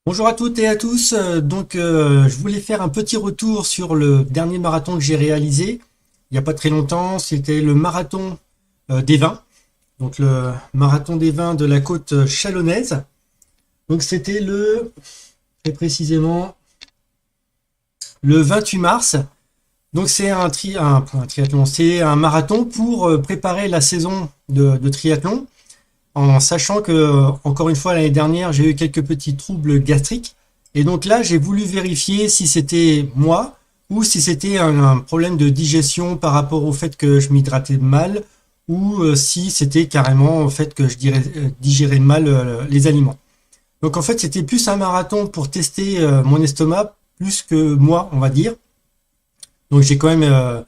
Bonjour à toutes et à tous. Je voulais faire un petit retour sur le dernier marathon que j'ai réalisé il n'y a pas très longtemps. C'était le marathon des vins, donc le marathon des vins de la côte chalonnaise. Donc c'était très précisément, le 28 mars. Donc c'est un triathlon, c'est un marathon pour préparer la saison de triathlon, en sachant que, encore une fois, l'année dernière, j'ai eu quelques petits troubles gastriques. Et donc là, j'ai voulu vérifier si c'était moi ou si c'était un problème de digestion par rapport au fait que je m'hydratais mal ou si c'était carrément au fait que digérais mal les aliments. Donc en fait, c'était plus un marathon pour tester mon estomac plus que moi, on va dire. Donc j'ai quand même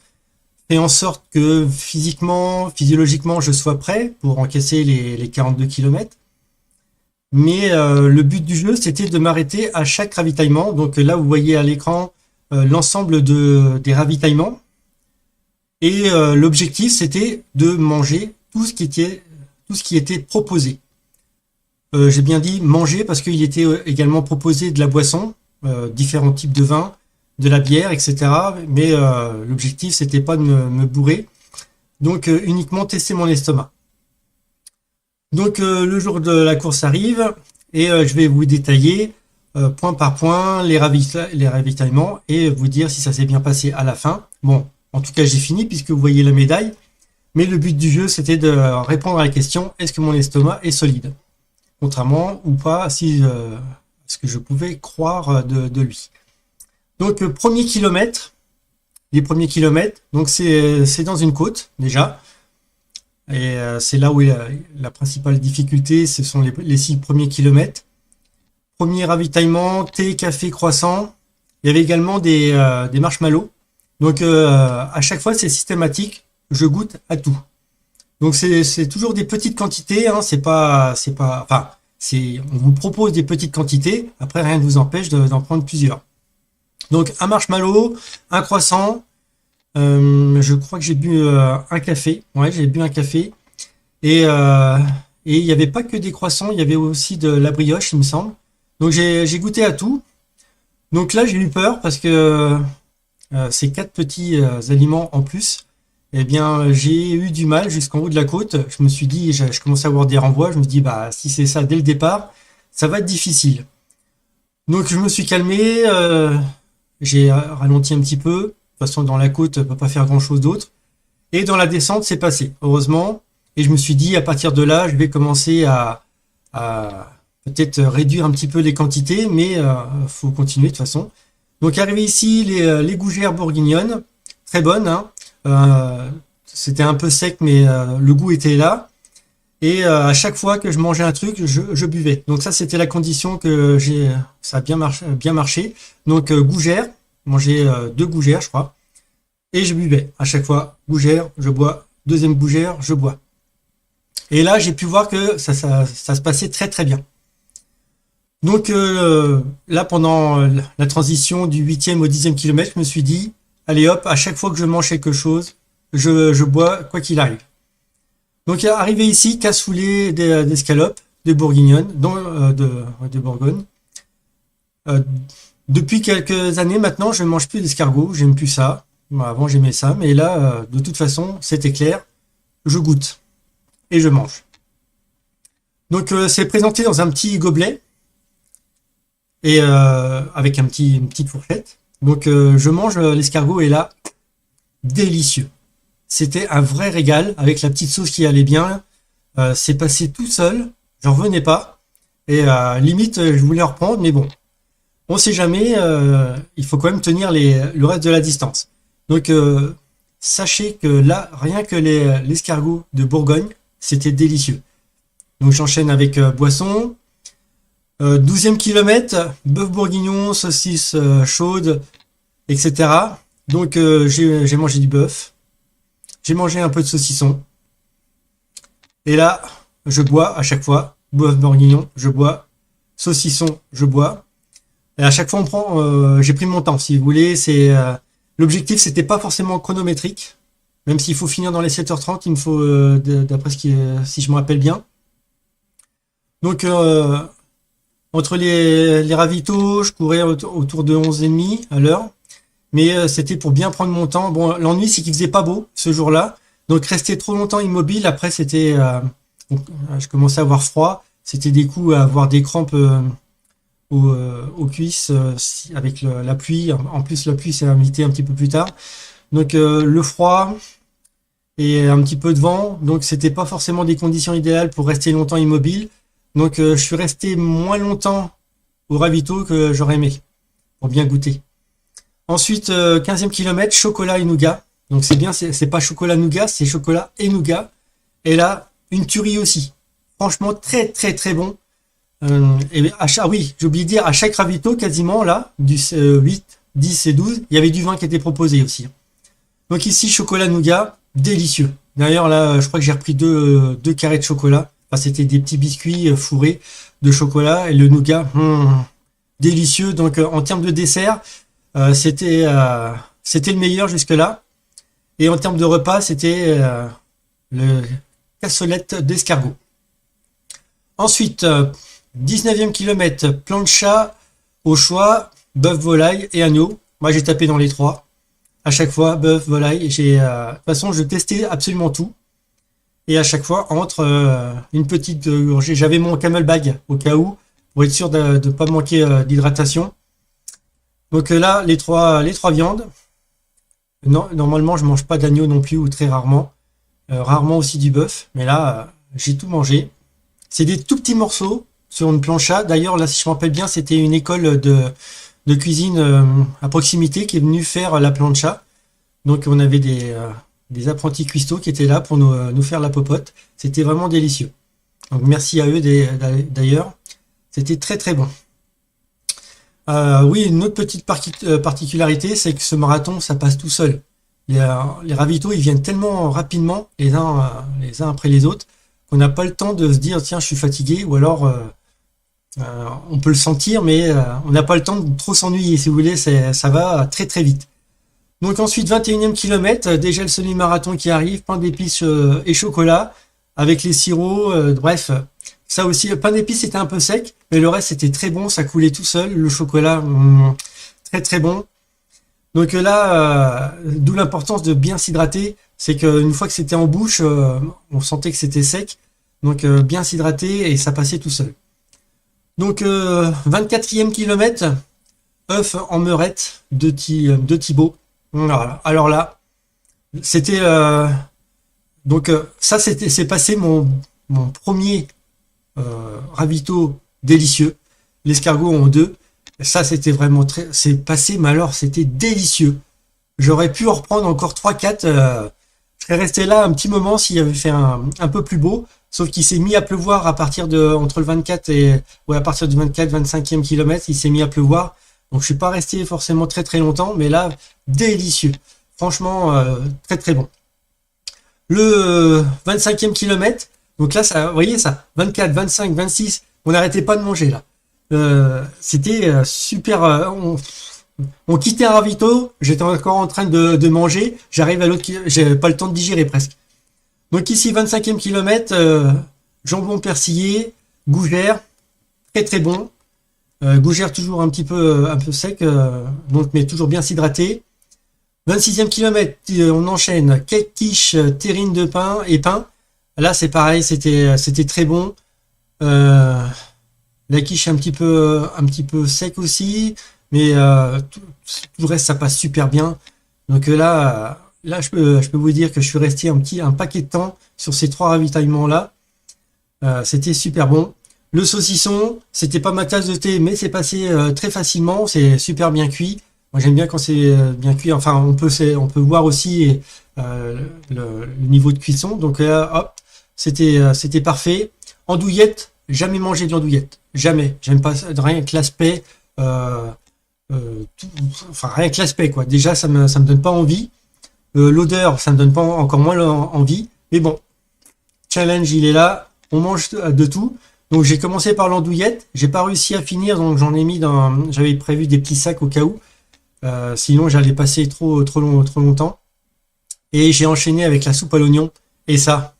fait en sorte que physiquement, physiologiquement, je sois prêt pour encaisser les 42 kilomètres. Mais le but du jeu, c'était de m'arrêter à chaque ravitaillement. Donc là, vous voyez à l'écran l'ensemble des ravitaillements. Et l'objectif, c'était de manger tout ce qui était proposé. J'ai bien dit manger parce qu'il était également proposé de la boisson, différents types de vins, de la bière, etc. Mais l'objectif, c'était pas de me bourrer. Donc uniquement tester mon estomac. Donc le jour de la course arrive et je vais vous détailler point par point les ravitaillements et vous dire si ça s'est bien passé à la fin. Bon, en tout cas j'ai fini puisque vous voyez la médaille, mais le but du jeu c'était de répondre à la question est-ce que mon estomac est solide? Contrairement ou pas si ce que je pouvais croire de lui. Donc premier kilomètre, les premiers kilomètres, donc c'est dans une côte déjà. Et c'est là où la principale difficulté, ce sont les 6 premiers kilomètres. Premier ravitaillement, thé, café, croissant. Il y avait également des marshmallows. Donc à chaque fois, c'est systématique. Je goûte à tout. Donc c'est toujours des petites quantités. Hein, enfin, on vous propose des petites quantités. Après, rien ne vous empêche d'en prendre plusieurs. Donc un marshmallow, un croissant. Je crois que j'ai bu un café. Ouais, j'ai bu un café. Et et il n'y avait pas que des croissants, il y avait aussi de la brioche, il me semble. Donc j'ai goûté à tout. Donc là, j'ai eu peur parce que ces 4 petits aliments en plus, eh bien, j'ai eu du mal jusqu'en haut de la côte. Je me suis dit, je commençais à avoir des renvois. Je me suis dit, bah, si c'est ça dès le départ, ça va être difficile. Donc je me suis calmé, j'ai ralenti un petit peu. De toute façon, dans la côte, on peut pas faire grand-chose d'autre. Et dans la descente, c'est passé, heureusement. Et je me suis dit, à partir de là, je vais commencer à peut-être réduire un petit peu les quantités, mais faut continuer de toute façon. Donc arrivé ici, les gougères bourguignonnes, très bonnes. Hein. C'était un peu sec, mais le goût était là. Et à chaque fois que je mangeais un truc, je buvais. Donc ça, c'était la condition que ça a bien marché. Donc gougères, manger 2 gougères, je crois. Et je buvais. À chaque fois, gougère, je bois. Deuxième gougère, je bois. Et là, j'ai pu voir que ça se passait très très bien. Donc là, pendant la transition du 8e au 10e kilomètre, je me suis dit, allez hop, à chaque fois que je mange quelque chose, je bois quoi qu'il arrive. Donc arrivé ici, cassoulet d'escalope, de bourguignonne, de Bourgogne. Euh, Depuis quelques années maintenant, je ne mange plus d'escargot, j'aime plus ça. Bon, avant j'aimais ça, mais là, de toute façon, c'était clair, je goûte et je mange. Donc c'est présenté dans un petit gobelet et avec une petite fourchette. Donc je mange l'escargot et là, délicieux. C'était un vrai régal avec la petite sauce qui allait bien. C'est passé tout seul, j'en revenais pas. Et limite, je voulais en reprendre, mais bon, on sait jamais. Il faut quand même tenir le reste de la distance. Donc sachez que là, rien que l'escargot de Bourgogne, c'était délicieux. Donc j'enchaîne avec boisson. 12e kilomètre, bœuf bourguignon, saucisse chaude, etc. Donc j'ai mangé du bœuf, j'ai mangé un peu de saucisson. Et là, je bois à chaque fois. Bœuf bourguignon, je bois. Saucisson, je bois. Et à chaque fois, j'ai pris mon temps. Si vous voulez, l'objectif, c'était pas forcément chronométrique. Même s'il faut finir dans les 7h30, il me faut, d'après si je me rappelle bien. Donc, Entre les ravitaux, je courais autour de 11h30 à l'heure. Mais c'était pour bien prendre mon temps. Bon, l'ennui, c'est qu'il faisait pas beau ce jour-là. Donc, rester trop longtemps immobile, après, je commençais à avoir froid. C'était des coups à avoir des crampes aux cuisses avec la pluie. En plus, la pluie s'est invitée un petit peu plus tard. Donc, le froid et un petit peu de vent. Donc, c'était pas forcément des conditions idéales pour rester longtemps immobile. Donc, je suis resté moins longtemps au ravito que j'aurais aimé pour bien goûter. Ensuite, 15e kilomètre, chocolat et nougat. Donc c'est bien, c'est pas chocolat nougat, c'est chocolat et nougat. Et là, une tuerie aussi. Franchement, très très très bon. Oui, j'ai oublié de dire, à chaque ravito, quasiment là, du 8, 10 et 12, il y avait du vin qui était proposé aussi. Donc ici, chocolat nougat, délicieux. D'ailleurs là, je crois que j'ai repris deux carrés de chocolat. Enfin, c'était des petits biscuits fourrés de chocolat et le nougat, délicieux. Donc en termes de dessert, c'était le meilleur jusque-là. Et en termes de repas, c'était le cassolette d'escargot. Ensuite, 19e kilomètre, plancha au choix, bœuf, volaille et agneau. Moi, j'ai tapé dans les trois. À chaque fois, bœuf, volaille. De toute façon, je testais absolument tout. Et à chaque fois, entre une petite gorgée, j'avais mon camelbag au cas où, pour être sûr de ne pas manquer d'hydratation. Donc là, les trois viandes. Non, normalement, je mange pas d'agneau non plus, ou très rarement. Rarement aussi du bœuf. Mais là, j'ai tout mangé. C'est des tout petits morceaux sur une plancha. D'ailleurs, là, si je me rappelle bien, c'était une école de cuisine à proximité qui est venue faire la plancha. Donc, on avait des apprentis cuistots qui étaient là pour nous faire la popote. C'était vraiment délicieux. Donc, merci à eux d'ailleurs. C'était très très bon. Oui, une autre petite particularité, c'est que ce marathon, ça passe tout seul. Les ravitaux, ils viennent tellement rapidement, les uns après les autres, qu'on n'a pas le temps de se dire, tiens, je suis fatigué, ou alors on peut le sentir, mais on n'a pas le temps de trop s'ennuyer, si vous voulez, ça va très très vite. Donc ensuite, 21e kilomètre, déjà le semi-marathon qui arrive, pain d'épices et chocolat, avec les sirops, bref. Ça aussi, le pain d'épices c'était un peu sec, mais le reste c'était très bon, ça coulait tout seul. Le chocolat, très très bon. Donc là, d'où l'importance de bien s'hydrater, c'est qu'une fois que c'était en bouche, on sentait que c'était sec. Donc bien s'hydrater et ça passait tout seul. Donc 24e kilomètre, œuf en meurette de Thibaut. Voilà. Alors là, c'était c'est passé mon premier ravito délicieux, l'escargot en deux. Ça, c'était vraiment c'est passé, mais alors, c'était délicieux. J'aurais pu en reprendre encore 3-4. Je serais resté là un petit moment s'il avait fait un peu plus beau. Sauf qu'il s'est mis à pleuvoir à partir entre le 24 à partir du 24-25e kilomètre, il s'est mis à pleuvoir. Donc, je suis pas resté forcément très très longtemps, mais là, délicieux. Franchement, très très bon. Le 25e kilomètre, donc là, ça, vous voyez ça, 24, 25, 26, on n'arrêtait pas de manger là. C'était super. On quittait un ravito, j'étais encore en train de manger, j'arrive à l'autre, j'ai pas le temps de digérer presque. Donc ici, 25e kilomètre, jambon persillé, gougère, très très bon. Gougère toujours un peu sec, donc mais toujours bien s'hydrater. 26e kilomètre, on enchaîne cake quiche, terrine de pain et pain. Là, c'est pareil, c'était très bon. La quiche est un petit peu sec aussi, mais tout le reste, ça passe super bien. Donc là, je peux vous dire que je suis resté un paquet de temps sur ces trois ravitaillements-là. C'était super bon. Le saucisson, c'était pas ma tasse de thé, mais c'est passé très facilement. C'est super bien cuit. Moi, j'aime bien quand c'est bien cuit. Enfin, on peut voir aussi le niveau de cuisson. Donc hop, c'était parfait. Andouillette, jamais mangé de l'andouillette. Jamais. J'aime pas rien que l'aspect. Rien que l'aspect, quoi. Déjà, ça me donne pas envie. L'odeur, ça me donne pas encore moins envie. Mais bon, challenge, il est là. On mange de tout. Donc j'ai commencé par l'andouillette. J'ai pas réussi à finir, donc j'avais prévu des petits sacs au cas où. Sinon, j'allais passer trop longtemps. Et j'ai enchaîné avec la soupe à l'oignon. Et ça,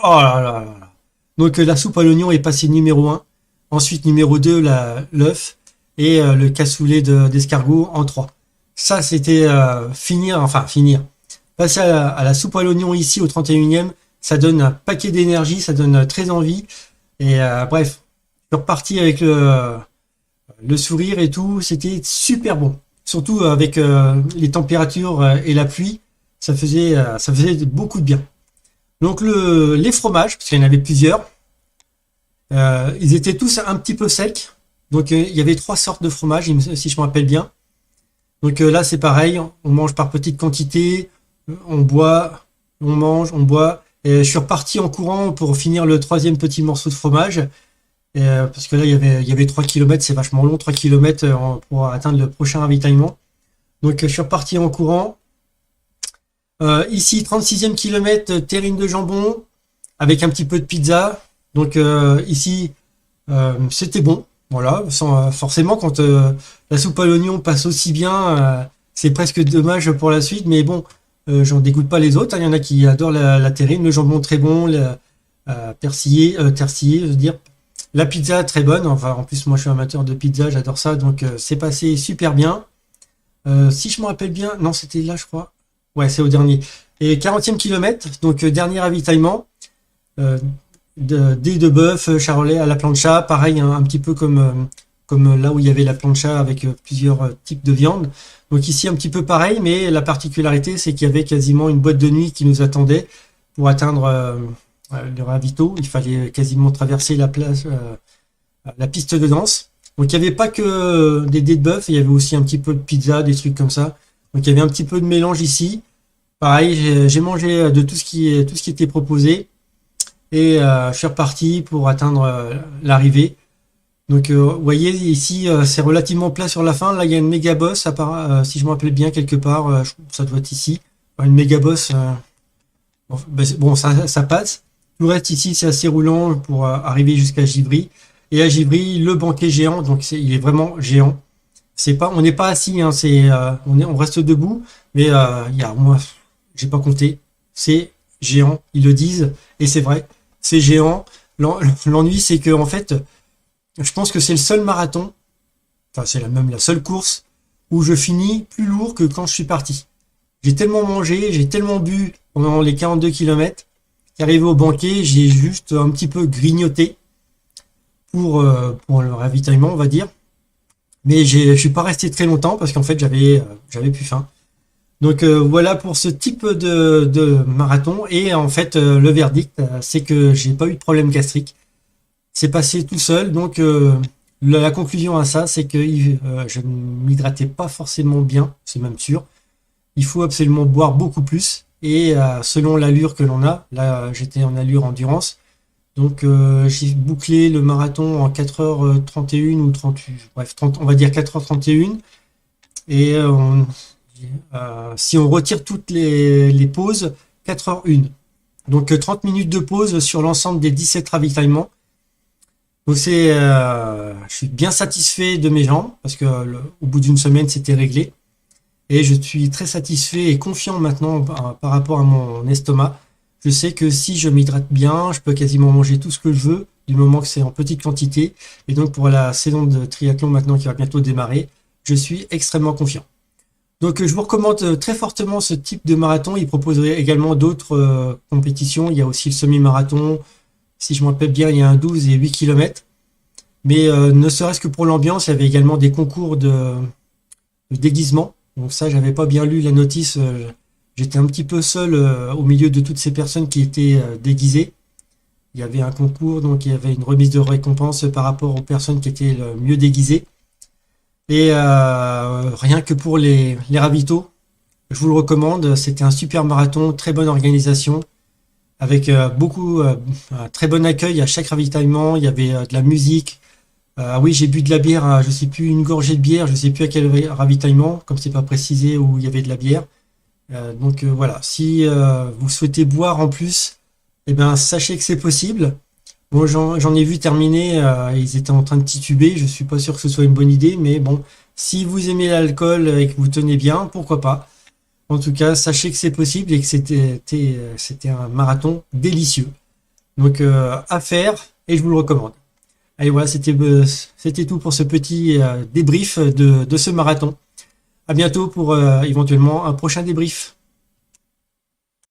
oh là là là là. Donc la soupe à l'oignon est passée numéro 1. Ensuite, numéro 2, l'œuf. Et le cassoulet d'escargot en 3. Ça, c'était finir. Passer à la soupe à l'oignon ici au 31e, ça donne un paquet d'énergie, ça donne très envie. Et bref, je suis reparti avec le sourire et tout. C'était super bon. Surtout avec les températures et la pluie, ça faisait beaucoup de bien. Donc les fromages, parce qu'il y en avait plusieurs, ils étaient tous un petit peu secs. Donc il y avait 3 sortes de fromages, si je me rappelle bien. Donc là c'est pareil, on mange par petite quantité, on boit, on mange, on boit. Et je suis reparti en courant pour finir le 3e petit morceau de fromage. Et, parce que là il y avait 3 kilomètres, c'est vachement long, 3 kilomètres pour atteindre le prochain ravitaillement. Donc je suis reparti en courant. Ici 36e kilomètre, terrine de jambon avec un petit peu de pizza. Donc ici c'était bon. Voilà, forcément quand la soupe à l'oignon passe aussi bien, c'est presque dommage pour la suite, mais bon, j'en dégoûte pas les autres, hein. Il y en a qui adorent la terrine, le jambon très bon, persillé, tercillé, je veux dire. La pizza très bonne, enfin en plus moi je suis amateur de pizza, j'adore ça, donc c'est passé super bien. Si je me rappelle bien, non c'était là je crois. Ouais, c'est au dernier. Et 40e kilomètre, donc dernier ravitaillement. Dés de bœuf, charolais à la plancha, pareil, un petit peu comme là où il y avait la plancha avec plusieurs types de viande. Donc ici un petit peu pareil, mais la particularité c'est qu'il y avait quasiment une boîte de nuit qui nous attendait pour atteindre le ravito. Il fallait quasiment traverser la piste de danse. Donc il n'y avait pas que des dés de bœuf, il y avait aussi un petit peu de pizza, des trucs comme ça. Donc il y avait un petit peu de mélange ici. Pareil, j'ai mangé de tout ce qui était proposé. Et je suis reparti pour atteindre l'arrivée. Donc vous voyez ici c'est relativement plat sur la fin. Là il y a une méga bosse, si je me rappelle bien quelque part, ça doit être ici. Une méga bosse. Bon ça passe. Tout le reste ici c'est assez roulant pour arriver jusqu'à Givry. Et à Givry le banquet géant, donc il est vraiment géant. On n'est pas assis, hein, on reste debout, mais il y a moi j'ai pas compté. C'est géant, ils le disent et c'est vrai. C'est géant. L'ennui, c'est que en fait, je pense que c'est le seul marathon, enfin c'est même la seule course où je finis plus lourd que quand je suis parti. J'ai tellement mangé, j'ai tellement bu pendant les 42 kilomètres qu'arrivé au banquet, j'ai juste un petit peu grignoté pour le ravitaillement, on va dire. Mais je suis pas resté très longtemps parce qu'en fait j'avais plus faim. Donc voilà pour ce type de marathon. Et en fait, le verdict, c'est que j'ai pas eu de problème gastrique. C'est passé tout seul. Donc la conclusion à ça, c'est que je ne m'hydratais pas forcément bien, c'est même sûr. Il faut absolument boire beaucoup plus. Et selon l'allure que l'on a, là j'étais en allure endurance. Donc j'ai bouclé le marathon en 4h31 ou 38, bref, 30, on va dire 4h31. Et si on retire toutes les pauses, 4h01. Donc 30 minutes de pause sur l'ensemble des 17 ravitaillements. Donc je suis bien satisfait de mes jambes parce que au bout d'une semaine c'était réglé. Et je suis très satisfait et confiant maintenant par rapport à mon estomac. Je sais que si je m'hydrate bien, je peux quasiment manger tout ce que je veux du moment que c'est en petite quantité. Et donc pour la saison de triathlon maintenant qui va bientôt démarrer, je suis extrêmement confiant. Donc je vous recommande très fortement ce type de marathon. Il propose également d'autres compétitions. Il y a aussi le semi-marathon. Si je me rappelle bien, il y a un 12 et 8 km. Mais ne serait-ce que pour l'ambiance, il y avait également des concours de déguisement. Donc ça, j'avais pas bien lu la notice. J'étais un petit peu seul au milieu de toutes ces personnes qui étaient déguisées. Il y avait un concours, donc il y avait une remise de récompense par rapport aux personnes qui étaient le mieux déguisées. Et rien que pour les ravitaux, je vous le recommande. C'était un super marathon, très bonne organisation, avec un très bon accueil à chaque ravitaillement. Il y avait de la musique. Ah oui, j'ai bu de la bière, je sais plus, une gorgée de bière, je sais plus à quel ravitaillement, comme c'est pas précisé où il y avait de la bière. Donc voilà, si vous souhaitez boire en plus, eh ben sachez que c'est possible. Bon, j'en ai vu terminer, ils étaient en train de tituber, je suis pas sûr que ce soit une bonne idée, mais bon, si vous aimez l'alcool et que vous tenez bien, pourquoi pas. En tout cas, sachez que c'est possible et que c'était un marathon délicieux. Donc à faire, et je vous le recommande. Allez, voilà, c'était tout pour ce petit débrief de ce marathon. À bientôt pour éventuellement un prochain débrief.